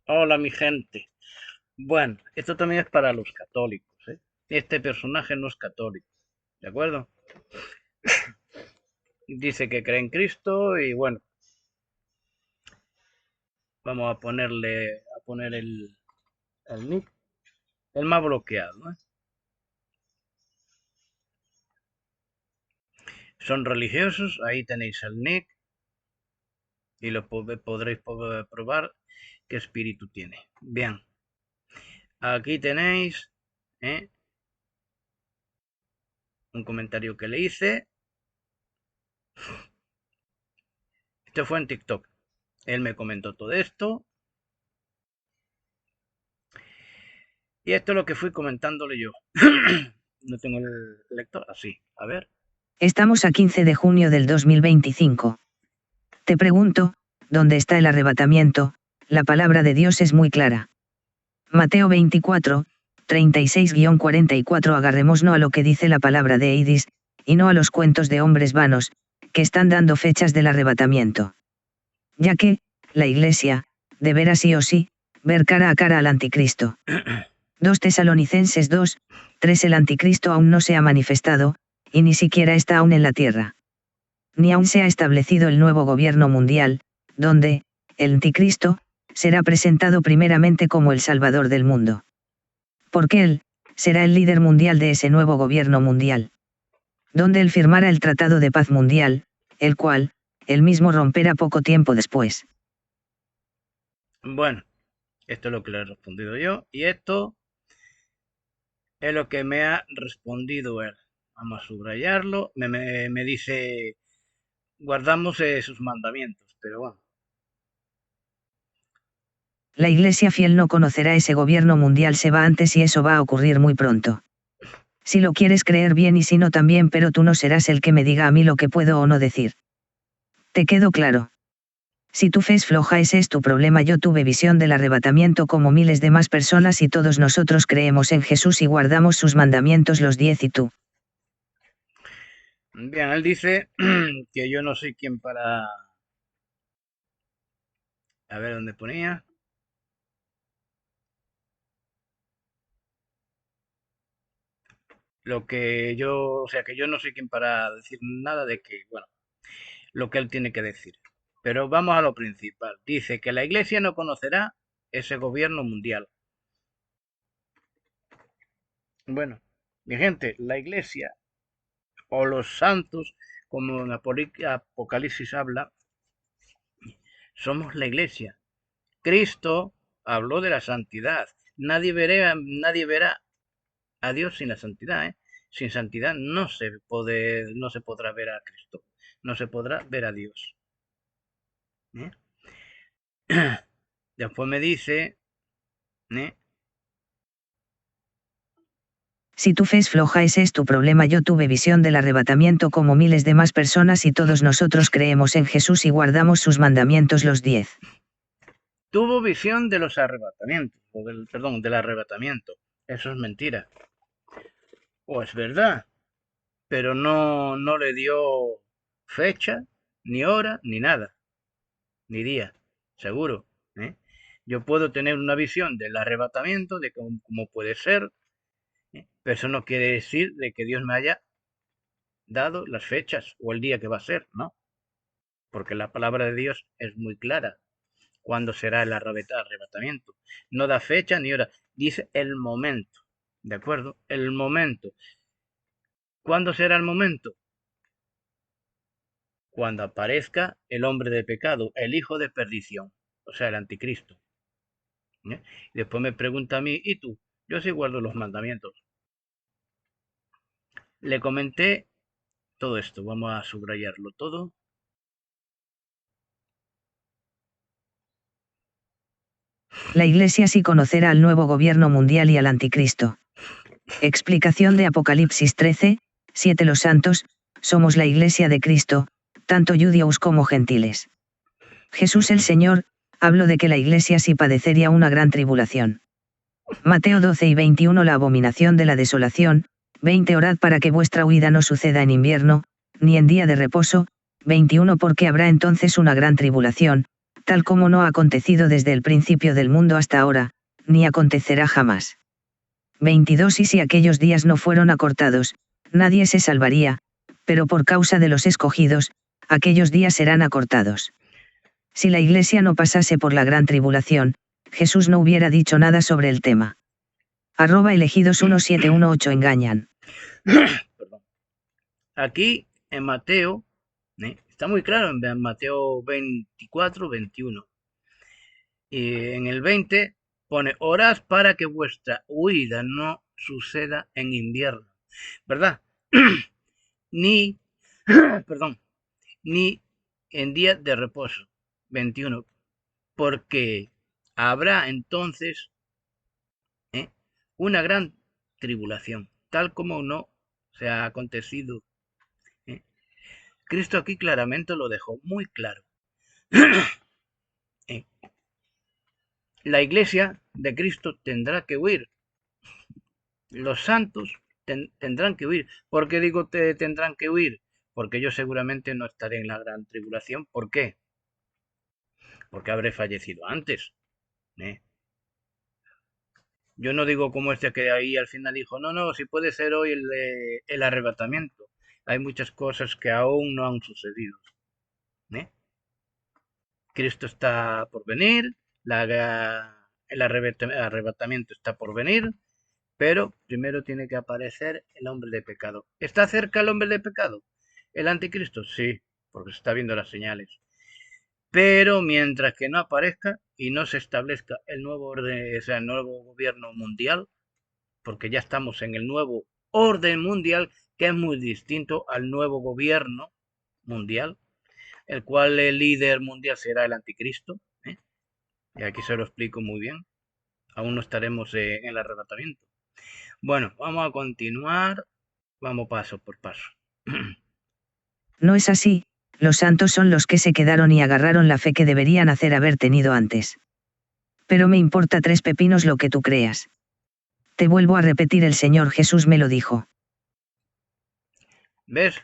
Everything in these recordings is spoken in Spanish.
Hola, mi gente. Bueno, esto también es para los católicos, ¿eh? Este personaje no es católico, ¿de acuerdo? Dice que cree en Cristo y bueno, vamos a poner el nick, el más bloqueado, ¿eh? Son religiosos, ahí tenéis el nick y podréis probar qué espíritu tiene. Bien, aquí tenéis, ¿eh? Un comentario que le hice. Este fue en TikTok. Él me comentó todo esto. Y esto es lo que fui comentándole yo. No tengo el lector así. A ver. Estamos a 15 de junio del 2025. Te pregunto, ¿dónde está el arrebatamiento? La palabra de Dios es muy clara. Mateo 24, 36-44. Agarremos no a lo que dice la palabra de Eidis, y no a los cuentos de hombres vanos, que están dando fechas del arrebatamiento. Ya que, la Iglesia, deberá sí o sí, ver cara a cara al anticristo. 2 Tesalonicenses 2, 3. El anticristo aún no se ha manifestado, y ni siquiera está aún en la tierra. Ni aún se ha establecido el nuevo gobierno mundial, donde, el anticristo, será presentado primeramente como el salvador del mundo. Porque él, será el líder mundial de ese nuevo gobierno mundial. Donde él firmará el Tratado de Paz Mundial, el cual, él mismo romperá poco tiempo después. Bueno, esto es lo que le he respondido yo. Y esto es lo que me ha respondido él. Vamos a subrayarlo. Me dice, guardamos sus mandamientos. Pero bueno. La Iglesia fiel no conocerá ese gobierno mundial, se va antes y eso va a ocurrir muy pronto. Si lo quieres creer bien y si no también, pero tú no serás el que me diga a mí lo que puedo o no decir. ¿Te quedó claro? Si tu fe es floja, ese es tu problema. Yo tuve visión del arrebatamiento como miles de más personas y todos nosotros creemos en Jesús y guardamos sus mandamientos los 10 y tú. Bien, él dice que yo no soy quien para... A ver dónde ponía. Lo que yo, o sea, que yo no soy quien para decir nada de que, bueno, lo que él tiene que decir. Pero vamos a lo principal. Dice que la Iglesia no conocerá ese gobierno mundial. Bueno, mi gente, la Iglesia o los santos, como en Apocalipsis habla, somos la Iglesia. Cristo habló de la santidad. Nadie verá a Dios sin la santidad, ¿eh? Sin santidad no se podrá ver a Cristo, no se podrá ver a Dios, ¿eh? Después me dice, ¿eh? Si tu fe es floja, ese es tu problema. Yo tuve visión del arrebatamiento como miles de más personas y todos nosotros creemos en Jesús y guardamos sus mandamientos los 10. Tuvo visión de los arrebatamientos, perdón, del arrebatamiento. Eso es mentira. O es verdad, pero no le dio fecha, ni hora, ni nada, ni día, seguro, ¿eh? Yo puedo tener una visión del arrebatamiento, de cómo puede ser, ¿eh? Pero eso no quiere decir de que Dios me haya dado las fechas o el día que va a ser, ¿no? Porque la palabra de Dios es muy clara. ¿Cuándo será el arrebatamiento? No da fecha ni hora, dice el momento, ¿de acuerdo? El momento. ¿Cuándo será el momento? Cuando aparezca el hombre de pecado, el hijo de perdición, o sea, el anticristo, ¿eh? Y después me pregunta a mí, ¿y tú? Yo sí guardo los mandamientos. Le comenté todo esto, vamos a subrayarlo todo. La Iglesia sí conocerá al nuevo gobierno mundial y al anticristo. Explicación de Apocalipsis 13, 7. Los santos, somos la Iglesia de Cristo, tanto judíos como gentiles. Jesús el Señor, habló de que la Iglesia sí padecería una gran tribulación. Mateo 12 y 21. La abominación de la desolación, 20. Orad para que vuestra huida no suceda en invierno, ni en día de reposo, 21. Porque habrá entonces una gran tribulación, tal como no ha acontecido desde el principio del mundo hasta ahora, ni acontecerá jamás. 22 Y si aquellos días no fueron acortados, nadie se salvaría, pero por causa de los escogidos, aquellos días serán acortados. Si la Iglesia no pasase por la gran tribulación, Jesús no hubiera dicho nada sobre el tema. @elegidos 1718 engañan. Perdón. Aquí en Mateo, está muy claro en Mateo 24, 21. Y en el 20 pone, orad para que vuestra huida no suceda en invierno, ¿verdad? Ni, perdón, ni en día de reposo, 21, porque habrá entonces ¿eh? una gran tribulación, tal como no se ha acontecido. ¿eh? Cristo aquí claramente lo dejó muy claro. ¿eh? La iglesia de Cristo tendrá que huir. Los santos tendrán que huir. ¿Por qué digo tendrán que huir? Porque yo seguramente no estaré en la gran tribulación. ¿Por qué? Porque habré fallecido antes. ¿eh? Yo no digo como este que ahí al final dijo, no, no, si puede ser hoy el arrebatamiento. Hay muchas cosas que aún no han sucedido. ¿eh? Cristo está por venir, el arrebatamiento está por venir, pero primero tiene que aparecer el hombre de pecado. ¿Está cerca el hombre de pecado? ¿El anticristo? Sí, porque se está viendo las señales. Pero mientras que no aparezca y no se establezca el nuevo orden, o sea, el nuevo gobierno mundial, porque ya estamos en el nuevo orden mundial, que es muy distinto al nuevo gobierno mundial, el cual el líder mundial será el anticristo. Y aquí se lo explico muy bien. Aún no estaremos en el arrebatamiento. Bueno, vamos a continuar. Vamos paso por paso. No es así, los santos son los que se quedaron y agarraron la fe que deberían haber tenido antes. Pero me importa 3 pepinos lo que tú creas. Te vuelvo a repetir, el Señor Jesús me lo dijo. ¿Ves?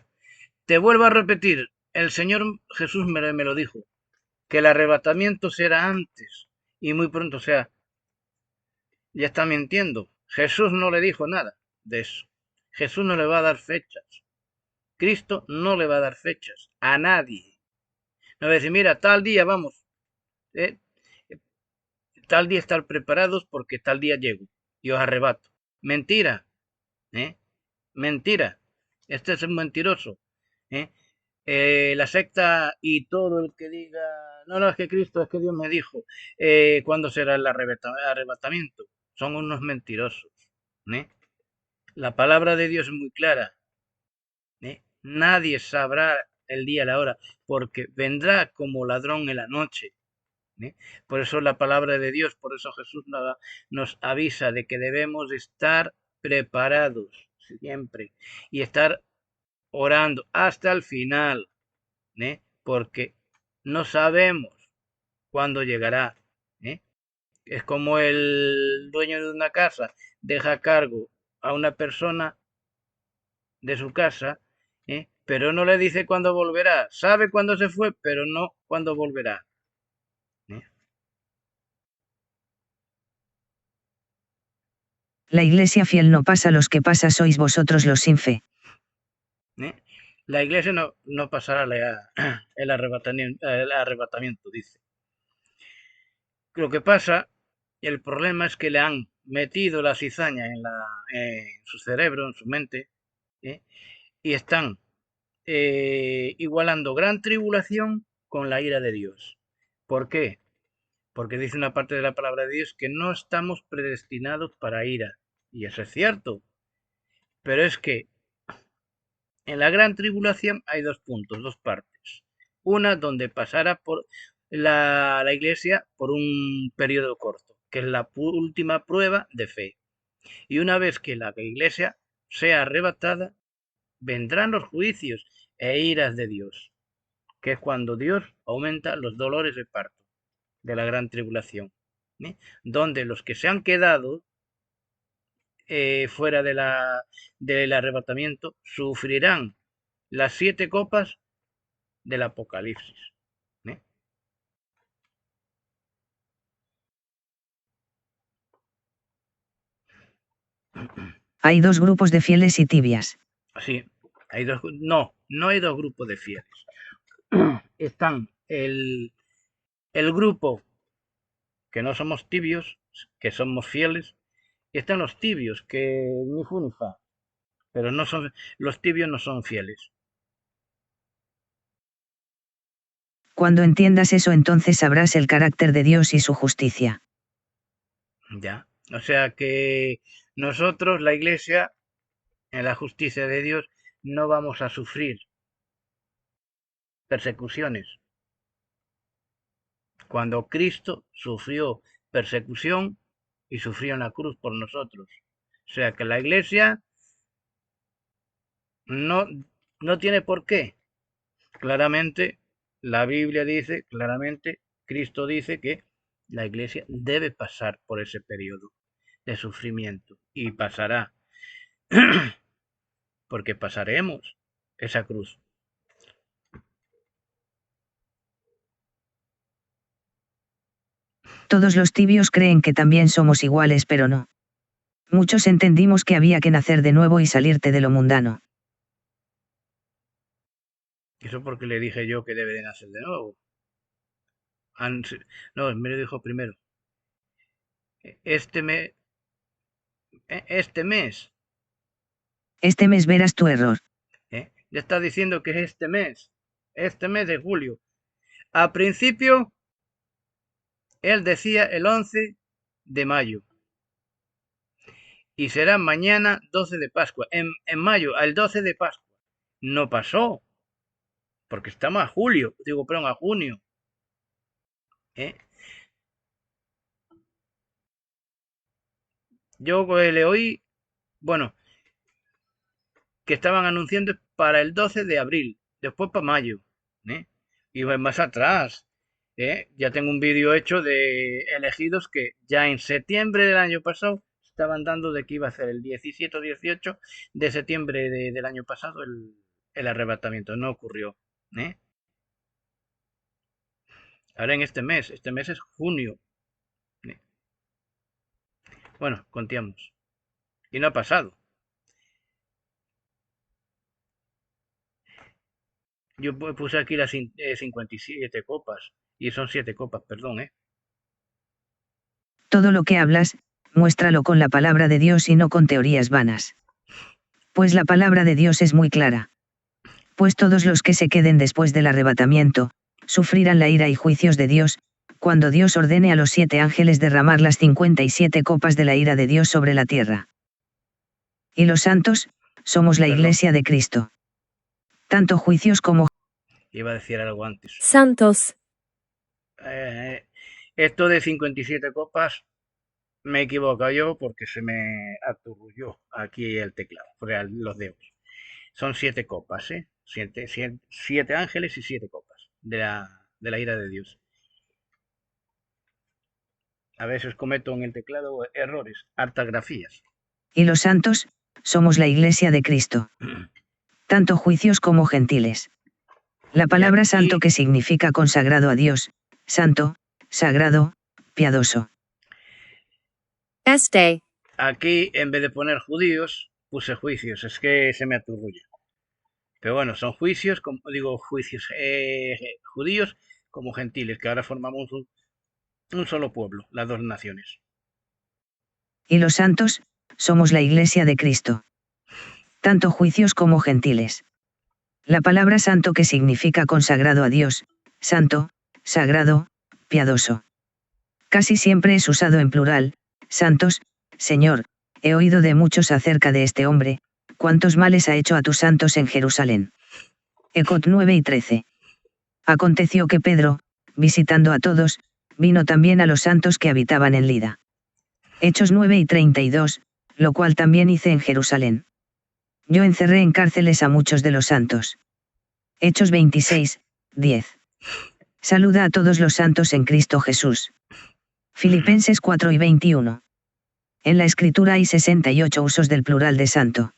Te vuelvo a repetir, el Señor Jesús me lo dijo, que el arrebatamiento será antes y muy pronto, o sea, ya está mintiendo. Jesús no le dijo nada de eso. Jesús no le va a dar fechas. Cristo no le va a dar fechas a nadie. No va a decir, mira, tal día vamos, eh, tal día estar preparados porque tal día llego y os arrebato. Mentira, ¿eh? Mentira. Este es un mentiroso. ¿eh? La secta y todo el que diga, no, no, es que Cristo, es que Dios me dijo, ¿cuándo será el arrebatamiento? Son unos mentirosos. ¿eh? La palabra de Dios es muy clara. Nadie sabrá el día y la hora, porque vendrá como ladrón en la noche. Por eso la palabra de Dios, por eso Jesús nos avisa de que debemos estar preparados siempre y estar orando hasta el final, porque no sabemos cuándo llegará. ¿eh? Es como el dueño de una casa deja a cargo a una persona de su casa, pero no le dice cuándo volverá. Sabe cuándo se fue, pero no cuándo volverá. ¿eh? La iglesia fiel no pasa, los que pasa sois vosotros los sin fe. ¿eh? La iglesia no pasará el arrebatamiento, dice. Lo que pasa, el problema es que le han metido la cizaña en su cerebro, en su mente, ¿eh? y están igualando gran tribulación con la ira de Dios. ¿Por qué? Porque dice una parte de la palabra de Dios que no estamos predestinados para ira. Y eso es cierto. Pero es que en la gran tribulación hay 2 puntos, 2 partes. Una donde pasará por la iglesia por un periodo corto, que es la última prueba de fe. Y una vez que la iglesia sea arrebatada, vendrán los juicios e iras de Dios, que es cuando Dios aumenta los dolores de parto de la gran tribulación, donde los que se han quedado fuera del arrebatamiento sufrirán las 7 copas del Apocalipsis. ¿eh? Hay dos grupos de fieles y tibias. Sí, hay dos, no hay dos grupos de fieles. Están el grupo que no somos tibios, que somos fieles, y están los tibios, que ni fu ni fa, pero no son, los tibios no son fieles. Cuando entiendas eso, entonces sabrás el carácter de Dios y su justicia. Ya, o sea que nosotros, la Iglesia, en la justicia de Dios, no vamos a sufrir persecuciones. Cuando Cristo sufrió persecución y sufrió en la cruz por nosotros. O sea que la Iglesia no, no tiene por qué. Claramente, la Biblia dice, claramente, Cristo dice que la Iglesia debe pasar por ese periodo de sufrimiento y pasará, porque pasaremos esa cruz. Todos los tibios creen que también somos iguales, pero no. Muchos entendimos que había que nacer de nuevo y salirte de lo mundano. Eso porque le dije yo que debe de nacer de nuevo. No, me lo dijo primero. Este mes, este mes, Este mes verás tu error. le está diciendo que es este mes de julio. A principio, él decía el 11 de mayo. Y será mañana 12 de Pascua. En mayo, al 12 de Pascua. No pasó. Porque estamos a julio. Digo, perdón, a junio. ¿Eh? Yo le oí, bueno, que estaban anunciando para el 12 de abril. Después para mayo. ¿Eh? Y más atrás. Ya tengo un vídeo hecho de elegidos que ya en septiembre del año pasado estaban dando de que iba a ser el 17 o 18 de septiembre del año pasado el arrebatamiento. No ocurrió. ¿Eh? Ahora en este mes es junio. ¿Eh? Bueno, conteamos. Y no ha pasado. Yo puse aquí las 57 copas. Y son 7 copas, perdón, ¿eh? Todo lo que hablas, muéstralo con la palabra de Dios y no con teorías vanas. Pues la palabra de Dios es muy clara. Pues todos los que se queden después del arrebatamiento, sufrirán la ira y juicios de Dios, cuando Dios ordene a los 7 ángeles derramar las 57 copas de la ira de Dios sobre la tierra. Y los santos, somos la Perdón, iglesia de Cristo. Tanto juicios como... iba a decir algo antes. Santos. Esto de 57 copas me he equivocado yo porque se me aturrulló aquí el teclado, o sea, los dedos. Son 7 copas, ¿eh? 7 ángeles y 7 copas de la ira de Dios. A veces cometo en el teclado errores, ortografías. Y los santos, somos la iglesia de Cristo. Tanto juicios como gentiles. La palabra santo, que significa consagrado a Dios, santo, sagrado, piadoso. Aquí, en vez de poner judíos, puse juicios. Es que se me aturrulla. Pero bueno, son juicios, como digo, juicios judíos como gentiles, que ahora formamos un solo pueblo, las dos naciones. Y los santos, somos la iglesia de Cristo. Tanto juicios como gentiles. La palabra santo, que significa consagrado a Dios, santo, sagrado, piadoso. Casi siempre es usado en plural, santos, Señor, he oído de muchos acerca de este hombre, cuántos males ha hecho a tus santos en Jerusalén. Ecot 9 y 13. Aconteció que Pedro, visitando a todos, vino también a los santos que habitaban en Lida. Hechos 9 y 32, lo cual también hice en Jerusalén. Yo encerré en cárceles a muchos de los santos. Hechos 26, 10. Saluda a todos los santos en Cristo Jesús. Filipenses 4 y 21. En la escritura hay 68 usos del plural de santo.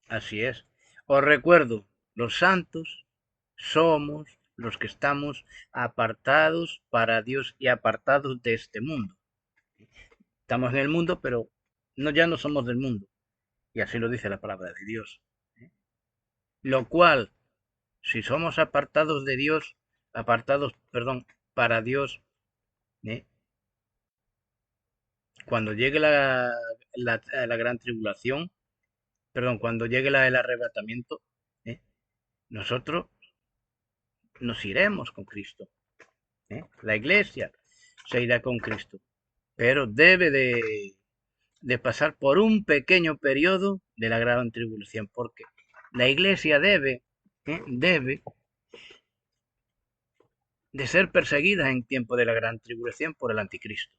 Así es. Os recuerdo, los santos somos los que estamos apartados para Dios y apartados de este mundo. Estamos en el mundo, pero ya no somos del mundo. Y así lo dice la palabra de Dios. Lo cual, si somos apartados de Dios, apartados, perdón, para Dios, ¿eh? Cuando llegue la gran tribulación, perdón, cuando llegue el arrebatamiento, ¿eh? Nosotros nos iremos con Cristo. La iglesia se irá con Cristo, pero debe de pasar por un pequeño periodo de la gran tribulación, porque la iglesia debe de ser perseguida en tiempo de la gran tribulación por el anticristo,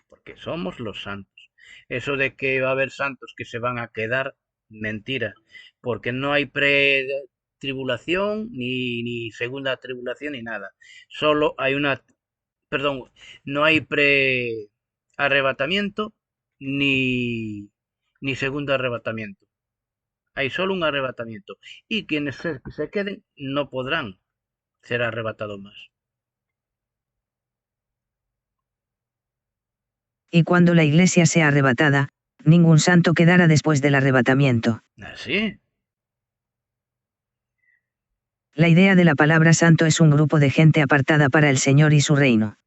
porque somos los santos. Eso de que va a haber santos que se van a quedar, mentira, porque no hay pre-tribulación ni segunda tribulación ni nada. Solo hay una, perdón, no hay pre-arrebatamiento ni segundo arrebatamiento. Hay solo un arrebatamiento. Y quienes se queden no podrán ser arrebatados más. Y cuando la iglesia sea arrebatada, ningún santo quedará después del arrebatamiento. ¿Así? La idea de la palabra santo es un grupo de gente apartada para el Señor y su reino.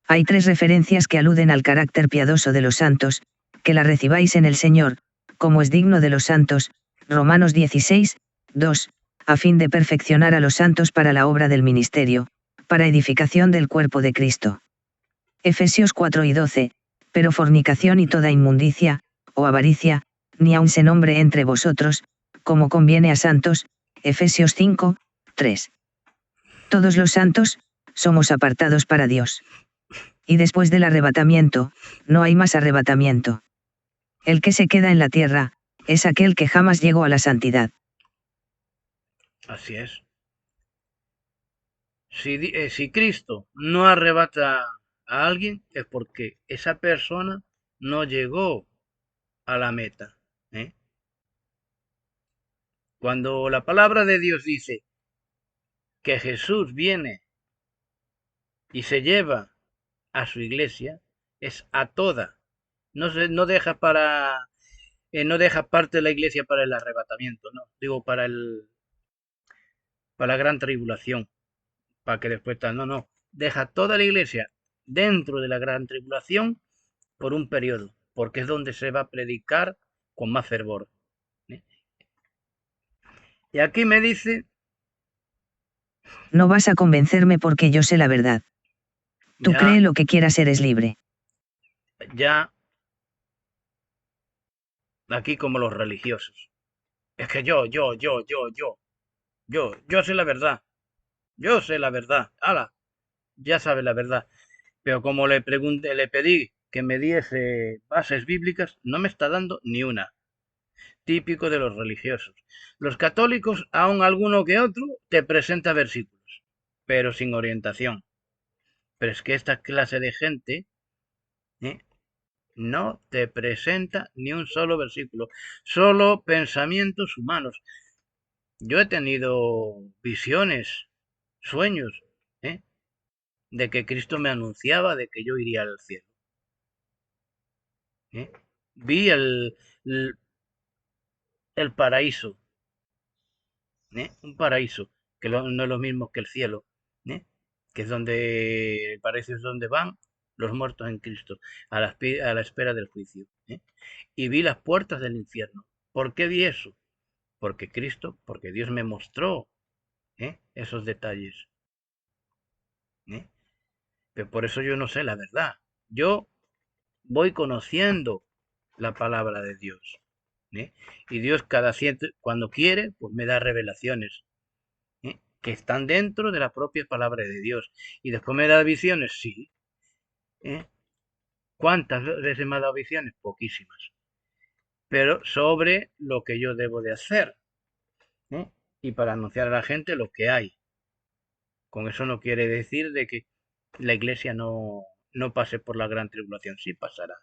Hay 3 referencias que aluden al carácter piadoso de los santos, que la recibáis en el Señor, como es digno de los santos, Romanos 16, 2, a fin de perfeccionar a los santos para la obra del ministerio, para edificación del cuerpo de Cristo. Efesios 4 y 12, pero fornicación y toda inmundicia, o avaricia, ni aun se nombre entre vosotros, como conviene a santos, Efesios 5, 3. Todos los santos, somos apartados para Dios. Y después del arrebatamiento, no hay más arrebatamiento. El que se queda en la tierra, es aquel que jamás llegó a la santidad. Así es. Si Cristo no arrebata a alguien, es porque esa persona no llegó a la meta. ¿eh? Cuando la palabra de Dios dice que Jesús viene y se lleva a su iglesia, es a toda. No deja no deja parte de la iglesia para el arrebatamiento, no. Digo, para la gran tribulación, para que después tal. No. Deja toda la iglesia dentro de la gran tribulación por un periodo, porque es donde se va a predicar con más fervor. ¿eh? Y aquí me dice, No vas a convencerme porque yo sé la verdad. Tú ya, cree lo que quieras, eres libre. ya, aquí como los religiosos. Es que yo sé la verdad. Yo sé la verdad. Ala, ya sabe la verdad. Pero como le pedí que me diese bases bíblicas, no me está dando ni una. Típico de los religiosos. Los católicos, aun alguno que otro, te presenta versículos, pero sin orientación. Pero es que esta clase de gente ¿eh? no te presenta ni un solo versículo, solo pensamientos humanos. Yo he tenido visiones, sueños, ¿eh? de que Cristo me anunciaba de que yo iría al cielo. ¿eh? Vi el paraíso, un paraíso, que no es lo mismo que el cielo, ¿eh? que es donde el paraíso es donde van los muertos en Cristo, a la espera del juicio. Y vi las puertas del infierno. ¿Por qué vi eso? Porque Dios me mostró esos detalles. ¿eh? Pero por eso yo no sé la verdad. Yo voy conociendo la palabra de Dios. ¿eh? Y Dios cuando quiere, pues me da revelaciones que están dentro de la propia palabra de Dios. Y después me da visiones, sí. ¿eh? ¿Cuántas veces me ha dado visiones? Poquísimas. Pero sobre lo que yo debo de hacer. ¿eh? Y para anunciar a la gente lo que hay. Con eso no quiere decir de que la iglesia no pase por la gran tribulación. Sí pasará.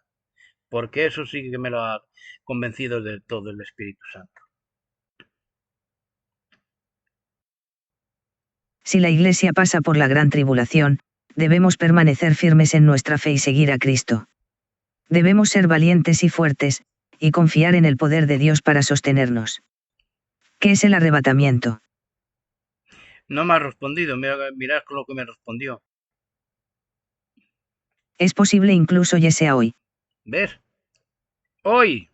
Porque eso sí que me lo ha convencido del todo el Espíritu Santo. Si la iglesia pasa por la gran tribulación, debemos permanecer firmes en nuestra fe y seguir a Cristo. Debemos ser valientes y fuertes, y confiar en el poder de Dios para sostenernos. ¿Qué es el arrebatamiento? No me ha respondido, mirad con lo que me respondió. Es posible incluso ya sea hoy. ¿Ves? Hoy,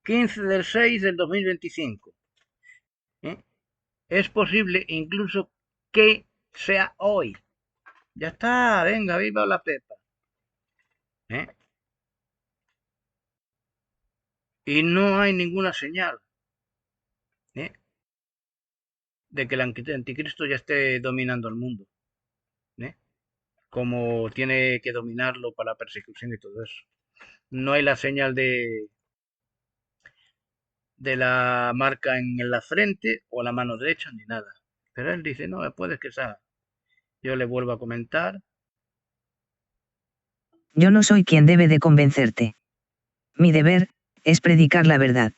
15/6/2025. ¿eh? Es posible incluso que sea hoy. Ya está, venga, viva la Pepa. ¿eh? Y no hay ninguna señal ¿eh? de que el anticristo ya esté dominando el mundo. ¿eh? Como tiene que dominarlo para la persecución y todo eso. No hay la señal de la marca en la frente o la mano derecha ni nada. Pero él dice, no, puede que sea. Yo le vuelvo a comentar. Yo no soy quien debe de convencerte. Mi deber, es predicar la verdad.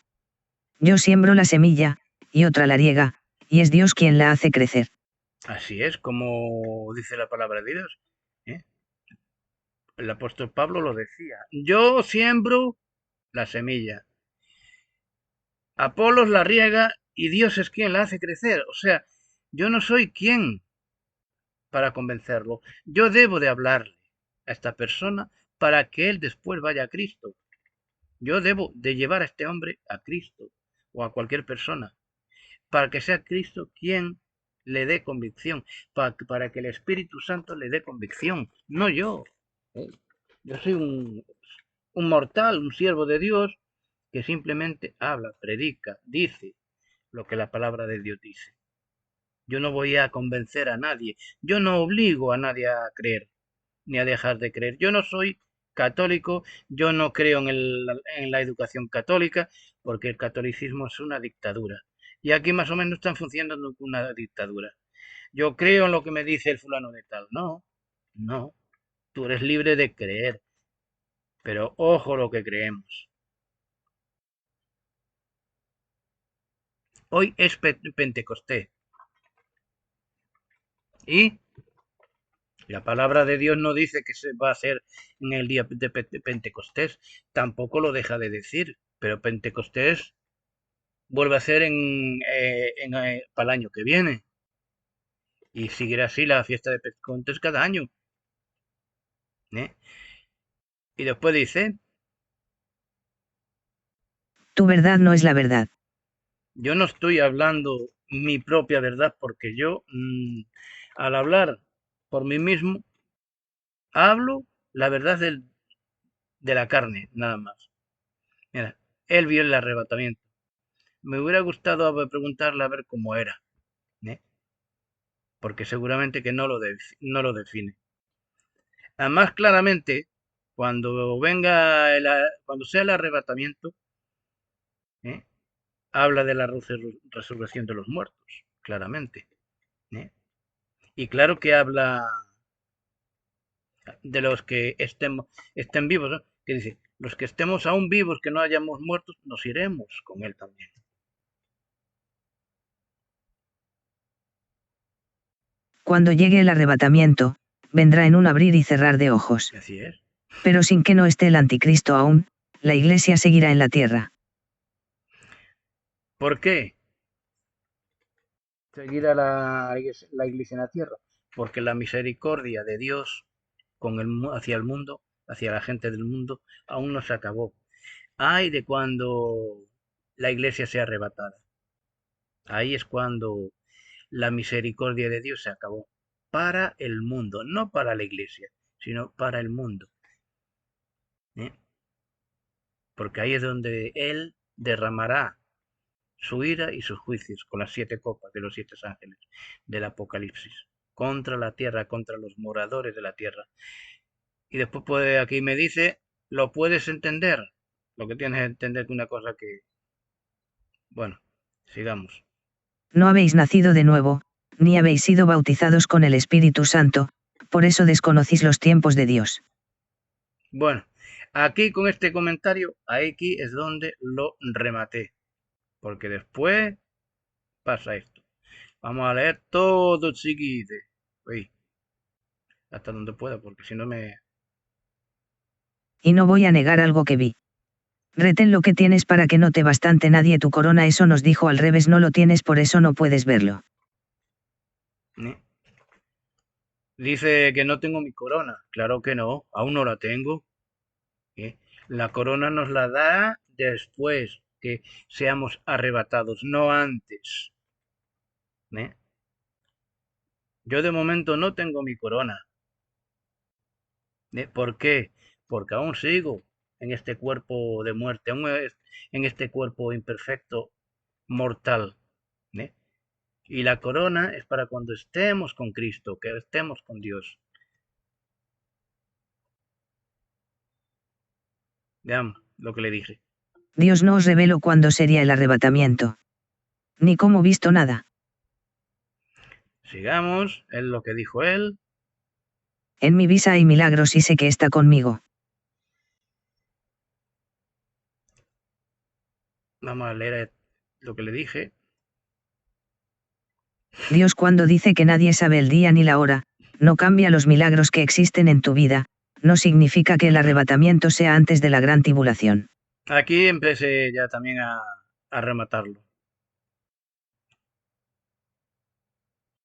Yo siembro la semilla, y otra la riega, y es Dios quien la hace crecer. Así es como dice la palabra de Dios. ¿eh? El apóstol Pablo lo decía. Yo siembro la semilla. Apolos la riega y Dios es quien la hace crecer. O sea, yo no soy quien para convencerlo. Yo debo de hablarle a esta persona para que él después vaya a Cristo. Yo debo de llevar a este hombre a Cristo o a cualquier persona para que sea Cristo quien le dé convicción, para que el Espíritu Santo le dé convicción, no yo. ¿eh? Yo soy un mortal, un siervo de Dios que simplemente habla, predica, dice lo que la palabra de Dios dice. Yo no voy a convencer a nadie, yo no obligo a nadie a creer, ni a dejar de creer. Yo no soy católico, yo no creo en la educación católica, porque el catolicismo es una dictadura. Y aquí más o menos están funcionando como una dictadura. Yo creo en lo que me dice el fulano de tal. No, no. Tú eres libre de creer, pero ojo lo que creemos. Hoy es Pentecostés. Y la palabra de Dios no dice que se va a hacer en el día de Pentecostés. Tampoco lo deja de decir. Pero Pentecostés vuelve a ser para el año que viene. Y seguirá así la fiesta de Pentecostés cada año. ¿eh? Y después dice, Tu verdad no es la verdad. yo no estoy hablando mi propia verdad porque yo, al hablar por mí mismo, hablo la verdad de la carne, nada más. Mira, él vio el arrebatamiento. Me hubiera gustado preguntarle a ver cómo era, ¿eh? Porque seguramente que no lo define. Además, claramente, cuando sea el arrebatamiento, ¿eh? habla de la resurrección de los muertos, claramente. ¿eh? Y claro que habla de los que estén vivos, ¿no? Que dice, los que estemos aún vivos, que no hayamos muertos, nos iremos con él también. Cuando llegue el arrebatamiento, vendrá en un abrir y cerrar de ojos. Así es. Pero sin que no esté el anticristo aún, la Iglesia seguirá en la tierra. ¿Por qué seguir a la iglesia en la tierra? Porque la misericordia de Dios hacia el mundo, hacia la gente del mundo, aún no se acabó. Ay de cuando la iglesia sea arrebatada. Ahí es cuando la misericordia de Dios se acabó. Para el mundo, no para la iglesia, sino para el mundo. ¿eh? Porque ahí es donde Él derramará su ira y sus juicios con las 7 copas de los 7 ángeles del Apocalipsis. Contra la tierra, contra los moradores de la tierra. Y después aquí me dice, ¿lo puedes entender? Lo que tienes que entender que una cosa que... Bueno, sigamos. No habéis nacido de nuevo, ni habéis sido bautizados con el Espíritu Santo, por eso desconocís los tiempos de Dios. Bueno, aquí con este comentario, aquí es donde lo rematé. Porque después pasa esto. Vamos a leer todo seguido. Uy, hasta donde pueda, porque si no me... Y no voy a negar algo que vi. Retén lo que tienes para que no te bastante nadie tu corona, eso nos dijo al revés, no lo tienes, por eso no puedes verlo. ¿Eh? Dice que no tengo mi corona. Claro que no, aún no la tengo. ¿Eh? La corona nos la da después que seamos arrebatados, no antes. ¿Eh? Yo de momento no tengo mi corona. ¿Por qué? Porque aún sigo en este cuerpo de muerte, en este cuerpo imperfecto, mortal. ¿Eh? Y la corona es para cuando estemos con Cristo, que estemos con Dios. Veamos lo que le dije. Dios no os reveló cuándo sería el arrebatamiento. Ni cómo visto nada. Sigamos, es lo que dijo él. En mi visa hay milagros y sé que está conmigo. Vamos a leer lo que le dije. Dios cuando dice que nadie sabe el día ni la hora, no cambia los milagros que existen en tu vida, no significa que el arrebatamiento sea antes de la gran tribulación. Aquí empecé ya también a rematarlo.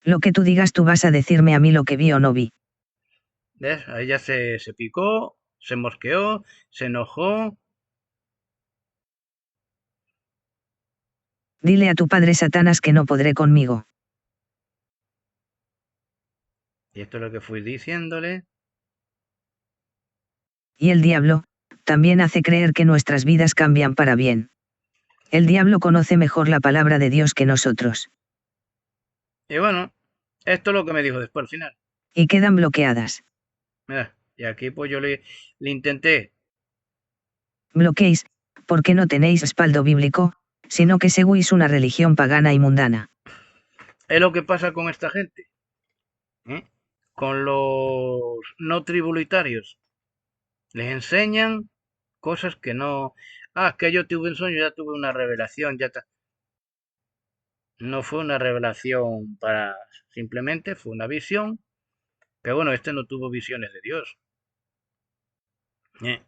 Lo que tú digas tú vas a decirme a mí lo que vi o no vi. ¿Ves? Ahí ya se picó, se mosqueó, se enojó. Dile a tu padre Satanás que no podré conmigo. Y esto es lo que fui diciéndole. Y el diablo, también hace creer que nuestras vidas cambian para bien. El diablo conoce mejor la palabra de Dios que nosotros. Y bueno, esto es lo que me dijo después al final. Y quedan bloqueadas. Mira, y aquí pues yo le intenté. Bloqueéis, porque no tenéis respaldo bíblico, sino que seguís una religión pagana y mundana. Es lo que pasa con esta gente. ¿Eh? Con los no tributarios. Les enseñan cosas que no. Ah, que yo tuve un sueño, ya tuve una revelación, ya está. No fue una revelación para. Simplemente fue una visión. Pero bueno, este no tuvo visiones de Dios. ¿Eh?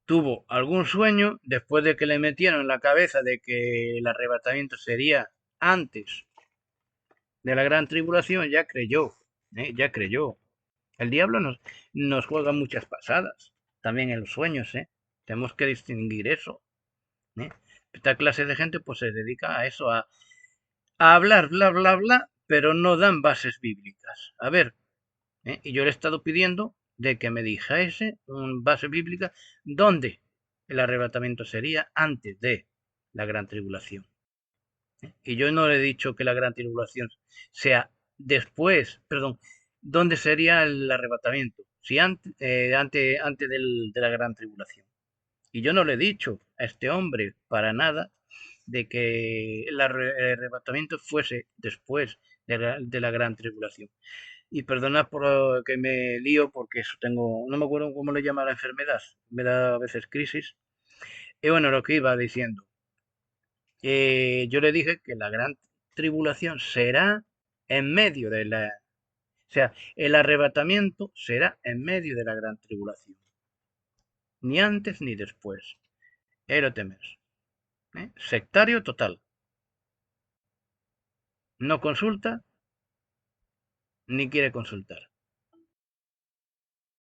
Tuvo algún sueño después de que le metieron en la cabeza de que el arrebatamiento sería antes de la gran tribulación, ya creyó. Ya creyó. El diablo nos juega muchas pasadas, también en los sueños, ¿eh? Tenemos que distinguir eso. ¿Eh? Esta clase de gente pues se dedica a eso, a hablar, bla, bla, bla, pero no dan bases bíblicas. A ver, y yo le he estado pidiendo de que me dijese una base bíblica donde el arrebatamiento sería antes de la gran tribulación. Y yo no le he dicho que la gran tribulación sea después, perdón, ¿dónde sería el arrebatamiento? Si antes de la gran tribulación. Y yo no le he dicho a este hombre para nada de que el arrebatamiento fuese después de la gran tribulación. Y perdona por que me lío porque eso tengo, no me acuerdo cómo le llama la enfermedad, me da a veces crisis. Y bueno, lo que iba diciendo, yo le dije que la gran tribulación será en medio de la, o sea, el arrebatamiento será en medio de la gran tribulación, ni antes ni después. Ero temes. Sectario total. No consulta ni quiere consultar.